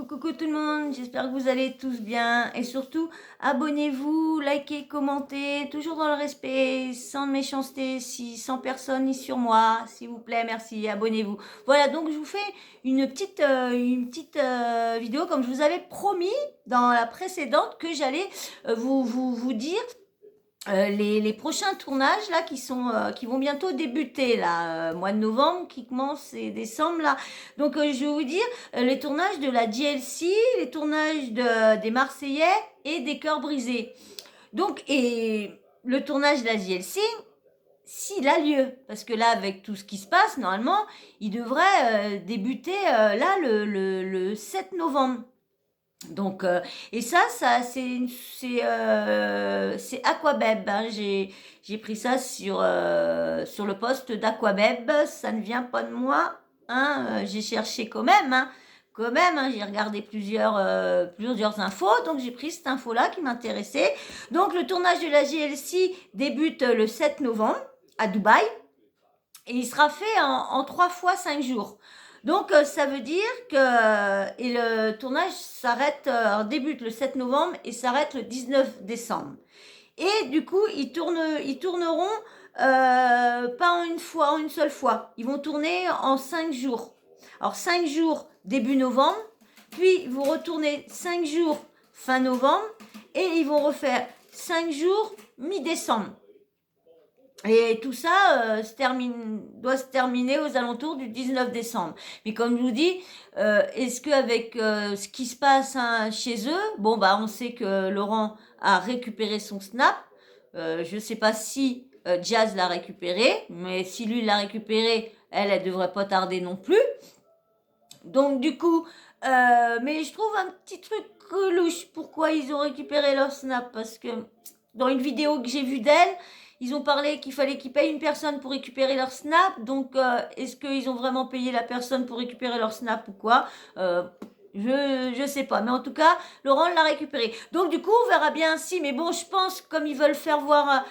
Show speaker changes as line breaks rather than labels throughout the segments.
coucou tout le monde, j'espère que vous allez tous bien et surtout abonnez-vous, likez, commentez, toujours dans le respect, sans méchanceté, sans personne ni sur moi, s'il vous plaît, merci, abonnez-vous. Voilà, donc je vous fais une petite vidéo comme je vous avais promis dans la précédente que j'allais vous dire les prochains tournages là qui vont bientôt débuter là, mois de novembre qui commence et décembre là. Donc je vais vous dire les tournages de la DLC, les tournages des Marseillais et des Cœurs brisés. Donc et le tournage de la DLC, s'il a lieu, parce que là avec tout ce qui se passe normalement, il devrait débuter là le 7 novembre. Donc et ça c'est Aquabeb, hein. J'ai pris ça sur le poste d'Aquabeb, ça ne vient pas de moi, hein. J'ai cherché quand même, hein. J'ai regardé plusieurs infos, donc j'ai pris cette info là qui m'intéressait. Donc le tournage de la GLC débute le 7 novembre à Dubaï et il sera fait en 3 fois 5 jours. Donc ça veut dire que et le tournage débute le 7 novembre et s'arrête le 19 décembre. Et du coup, ils tourneront pas en une seule fois. Ils vont tourner en 5 jours. Alors 5 jours début novembre, puis vous retournez 5 jours fin novembre et ils vont refaire 5 jours mi-décembre. Et tout ça doit se terminer aux alentours du 19 décembre. Mais comme je vous dis, est-ce qu'avec ce qui se passe chez eux, bon bah on sait que Laurent a récupéré son snap. Je ne sais pas si Jazz l'a récupéré, mais si lui l'a récupéré, elle devrait pas tarder non plus. Donc du coup, mais je trouve un petit truc louche. Pourquoi ils ont récupéré leur snap? Parce que dans une vidéo que j'ai vue d'elle, ils ont parlé qu'il fallait qu'ils payent une personne pour récupérer leur snap. Donc, est-ce qu'ils ont vraiment payé la personne pour récupérer leur snap ou quoi? Je sais pas. Mais en tout cas, Laurent l'a récupéré. Donc, du coup, on verra bien si. Mais bon, je pense, comme ils veulent faire voir...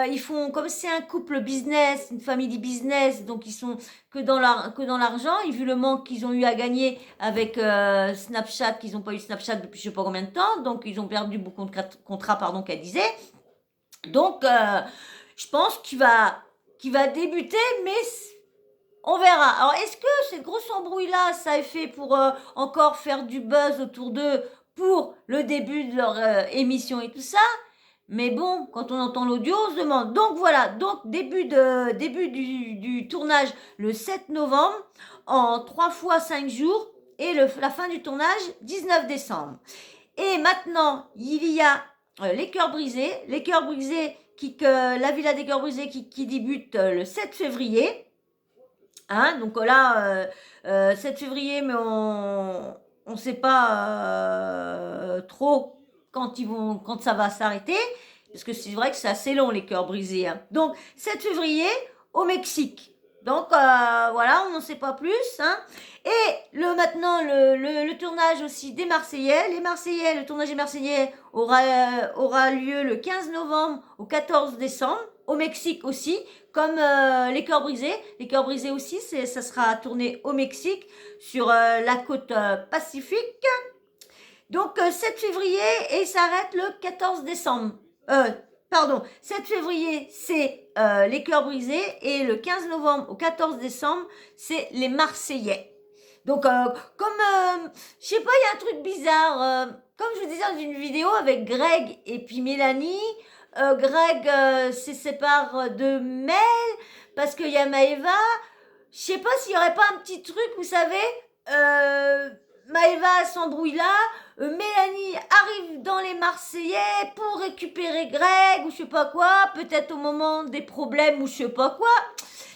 ils font comme c'est un couple business, une famille business, donc ils sont que dans l'argent. Et vu le manque qu'ils ont eu à gagner avec Snapchat, qu'ils n'ont pas eu Snapchat depuis je sais pas combien de temps, donc ils ont perdu beaucoup de contrats, pardon, qu'elle disait. Donc, je pense qu'il va débuter, mais on verra. Alors, est-ce que cette grosse embrouille-là, ça est fait pour encore faire du buzz autour d'eux pour le début de leur émission et tout ça? Mais bon, quand on entend l'audio, on se demande. Donc voilà, donc début du tournage le 7 novembre, en 3 fois 5 jours, et la fin du tournage 19 décembre. Et maintenant, il y a les Cœurs brisés. Les Cœurs brisés, la Villa des Cœurs brisés qui débute le 7 février. Hein, donc là, 7 février, mais on ne sait pas trop quand ça va s'arrêter. Parce que c'est vrai que c'est assez long, les Cœurs brisés. Hein. Donc, 7 février au Mexique. Donc, voilà, on n'en sait pas plus. Hein. Et maintenant, le tournage aussi des Marseillais. Le tournage des Marseillais aura lieu le 15 novembre au 14 décembre. Au Mexique aussi, comme les Cœurs brisés. Les Cœurs brisés aussi, ça sera tourné au Mexique, sur la côte pacifique. Donc, 7 février et s'arrête le 14 décembre. 7 février, c'est les Cœurs brisés et le 15 novembre au 14 décembre, c'est les Marseillais. Donc, je sais pas, il y a un truc bizarre. Comme je vous disais dans une vidéo avec Greg et puis Mélanie, Greg se sépare de Mel parce qu'il y a Maëva. Je sais pas s'il y aurait pas un petit truc, vous savez, Maëva s'embrouille là, Mélanie arrive dans les Marseillais pour récupérer Greg ou je sais pas quoi, peut-être au moment des problèmes ou je sais pas quoi.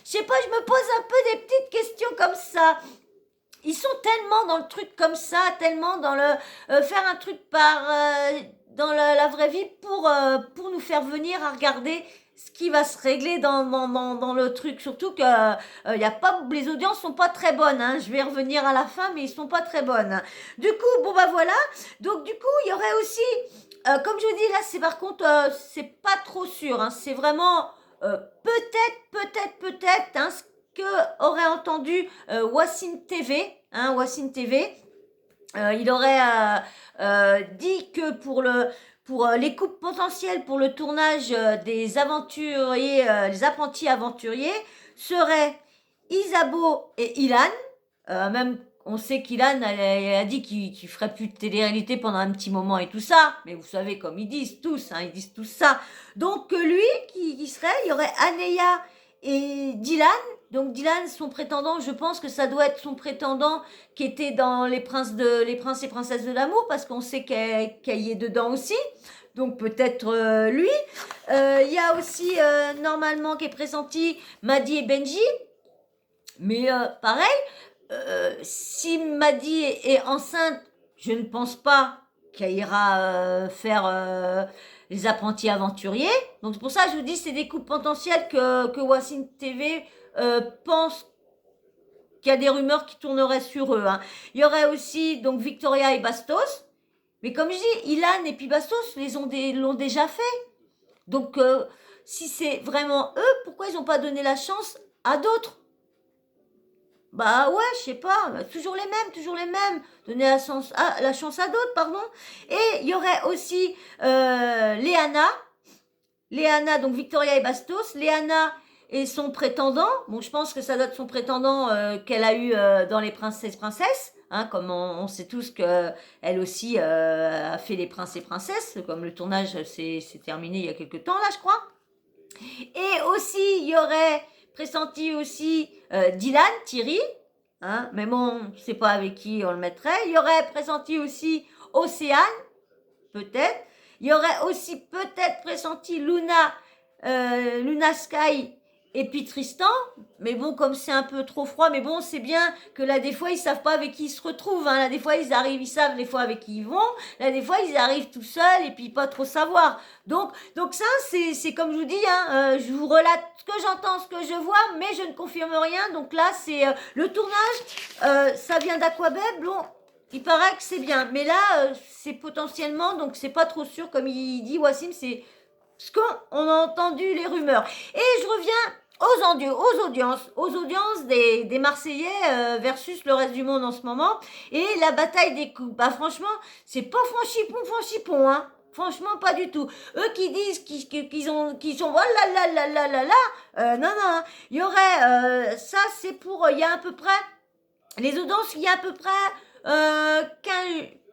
Je sais pas, je me pose un peu des petites questions comme ça. Ils sont tellement dans le truc comme ça, tellement dans le faire un truc dans la vraie vie pour nous faire venir à regarder ce qui va se régler dans le truc. Surtout que les audiences sont pas très bonnes. Hein. Je vais revenir à la fin, mais ils sont pas très bonnes. Du coup, bon bah voilà. Donc du coup, il y aurait aussi, comme je vous dis là, c'est par contre, c'est pas trop sûr. Hein. C'est vraiment peut-être, hein, ce que aurait entendu Wassine TV, hein, Wassine TV. il aurait dit que pour les couples potentiels pour le tournage des aventuriers, les apprentis aventuriers, seraient Isabeau et Ilan. Même on sait qu'Ilan a dit qu'il ferait plus de télé-réalité pendant un petit moment et tout ça. Mais vous savez, comme ils disent tous, hein, ils disent tout ça. Donc lui, qui serait, il y aurait Aneya et Dylan. Donc Dylan, son prétendant, je pense que ça doit être son prétendant qui était dans les princes et princesses de l'amour, parce qu'on sait qu'elle y est dedans aussi. Donc peut-être lui. Il y a aussi normalement qui est pressenti Maddy et Benji. Mais pareil, si Maddy est enceinte, je ne pense pas qu'elle ira faire les apprentis aventuriers. Donc c'est pour ça que je vous dis, c'est des couples potentiels que Wassim TV pense qu'il y a des rumeurs qui tourneraient sur eux. Hein. Il y aurait aussi donc Victoria et Bastos. Mais comme je dis, Ilan et puis Bastos l'ont déjà fait. Donc si c'est vraiment eux, pourquoi ils n'ont pas donné la chance à d'autres? Bah ouais, je sais pas, toujours les mêmes. Donner la chance à d'autres, pardon. Et il y aurait aussi Léana, donc Victoria et Bastos. Léana et son prétendant. Bon, je pense que ça doit être son prétendant qu'elle a eu dans les princesses. Hein, comme on sait tous qu'elle aussi a fait les princes et princesses, comme le tournage s'est terminé il y a quelques temps, là, je crois. Et aussi, il y aurait pressenti aussi Dylan, Thierry, hein, mais bon, je ne sais pas avec qui on le mettrait. Il y aurait pressenti aussi Océane, peut-être. Il y aurait aussi peut-être pressenti Luna Sky et puis Tristan, mais bon, comme c'est un peu trop froid, mais bon, c'est bien que là, des fois, ils savent pas avec qui ils se retrouvent, hein. Là, des fois, ils arrivent, ils savent des fois avec qui ils vont, là, des fois, ils arrivent tout seuls, et puis pas trop savoir. Donc ça, c'est comme je vous dis, hein, je vous relate ce que j'entends, ce que je vois, mais je ne confirme rien, donc là, c'est le tournage, ça vient d'Aquabeb, bon, il paraît que c'est bien, mais là, c'est potentiellement, donc c'est pas trop sûr, comme il dit Wassim, c'est ce qu'on a entendu les rumeurs. Et je reviens aux audiences des Marseillais versus le reste du monde en ce moment. Et la bataille des coups. Bah franchement, c'est pas franchipon, hein. Franchement, pas du tout. Eux qui disent qu'ils sont oh là là là là là là, non, hein. Il y aurait, ça c'est pour, il y a à peu près, les audiences, il y a à peu près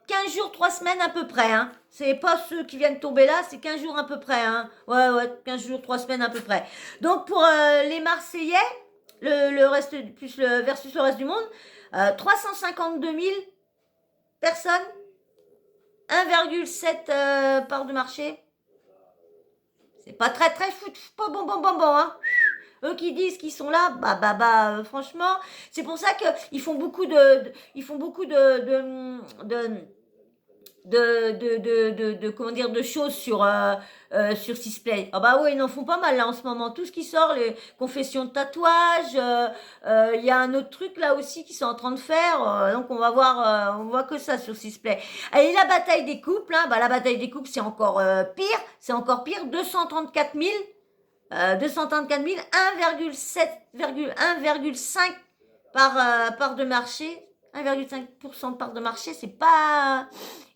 15 jours, 3 semaines à peu près, hein. C'est pas ceux qui viennent tomber là, c'est 15 jours à peu près, hein. Ouais, 15 jours, 3 semaines à peu près. Donc pour les Marseillais, le reste, plus versus le reste du monde, 352 000 personnes, 1,7 part de marché. C'est pas très pas bon, hein. Eux qui disent qu'ils sont là, franchement, c'est pour ça qu'ils font beaucoup de comment dire, de choses sur Sisplay. Ah bah ouais, ils en font pas mal là en ce moment. Tout ce qui sort, les confessions de tatouage, il y a un autre truc là aussi qu'ils sont en train de faire. Donc on voit que ça sur Sisplay. Et la bataille des couples, hein, la bataille des couples c'est encore pire. 234 000, 1,5 part de marché. 1,5% de part de marché, c'est pas...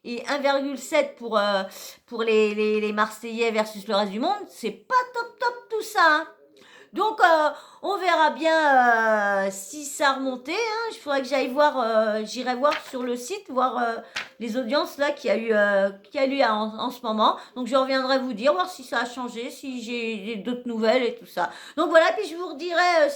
Et 1,7 pour les Marseillais versus le reste du monde, c'est pas top tout ça. Hein. Donc, on verra bien si ça remontait. Hein. Il faudrait que j'irai voir sur le site, voir les audiences là qu'il y a eu en ce moment. Donc, je reviendrai vous dire, voir si ça a changé, si j'ai d'autres nouvelles et tout ça. Donc voilà, puis je vous redirai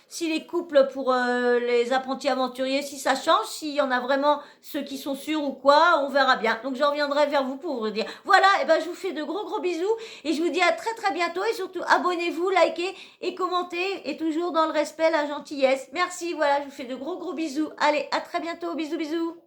si les couples pour les apprentis aventuriers, si ça change, s'il y en a vraiment ceux qui sont sûrs ou quoi, on verra bien. Donc, je reviendrai vers vous pour vous dire. Voilà, et ben je vous fais de gros bisous et je vous dis à très bientôt et surtout abonnez-vous, likez et commentez et toujours dans le respect, la gentillesse. Merci, voilà, je vous fais de gros bisous. Allez, à très bientôt, bisous.